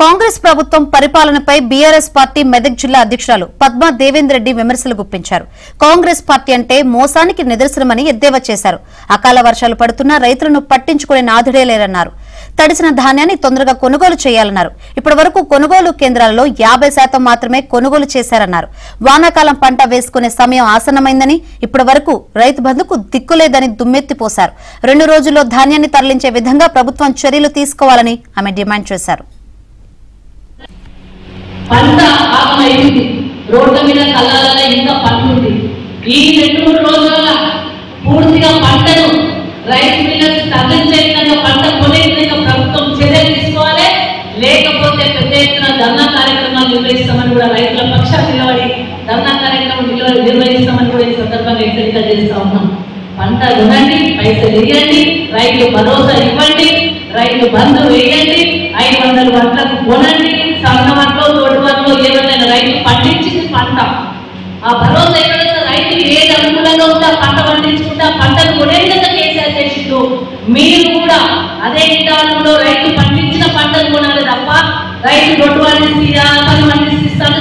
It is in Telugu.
కాంగ్రెస్ ప్రభుత్వం పరిపాలనపై బీఆర్ఎస్ పార్టీ మెదక్ జిల్లా అధ్యక్షురాలు పద్మా దేవేందర్ రెడ్డి విమర్శలు గుప్పించారు. కాంగ్రెస్ పార్టీ అంటే మోసానికి నిదర్శనమని ఎద్దేవా చేశారు. అకాల వర్షాలు పడుతున్నా రైతులను పట్టించుకునే నాథుడే లేరన్నారు. తడిసిన ధాన్యాన్ని తొందరగా కొనుగోలు చేయాలన్నారు. ఇప్పటి వరకు కొనుగోలు కేంద్రాలలో 50% మాత్రమే కొనుగోలు చేశారన్నారు. వానాకాలం పంట వేసుకునే సమయం ఆసన్నమైందని, ఇప్పటి వరకు రైతు బంధుకు దిక్కులేదని దుమ్మెత్తిపోశారు. 2 రోజుల్లో ధాన్యాన్ని తరలించే విధంగా ప్రభుత్వం చర్యలు తీసుకోవాలని ఆమె డిమాండ్ చేశారు. పంట ఆగమైంది, రోడ్ల మీద కళ్ళాలలో ఇంకా పండుంది. ఈ 2-3 రోజుల పూర్తిగా పంటను రైతు మిల్లులకు తరలించే విధంగా పంట కొనే విధంగా ప్రభుత్వం చర్యలు తీసుకోవాలి. లేకపోతే పెద్ద ఎత్తున ధర్నా కార్యక్రమాలు నిర్వహిస్తామని కూడా రైతుల పక్షాన నిలబడి ధర్నా కార్యక్రమం నిర్వహిస్తామని కూడా ఈ సందర్భంగా హెచ్చరిక చేస్తా ఉన్నాం. పంట కొనండి, పైసలు వేయండి, రైతు భరోసా ఇవ్వండి, రైతు బంధు వేయండి, 500 వడ్లకు కొనండి. సన్న వడ్లో, తోటి వడ్లో ఏమైనా రైతు పండించింది పంట ఆ భరోసా ఎక్కడైతే రైతులు ఏది అనుకూలంగా ఉందా పంట పండించుకుంటా పంటను కొనే విధంగా కేసీఆర్ చేసిండు. మీరు కూడా అదే విధానంలో రైతు పండించిన పంటను కొనాలి తప్ప రైతు 2 పండిస్తే 10 పండిస్తాను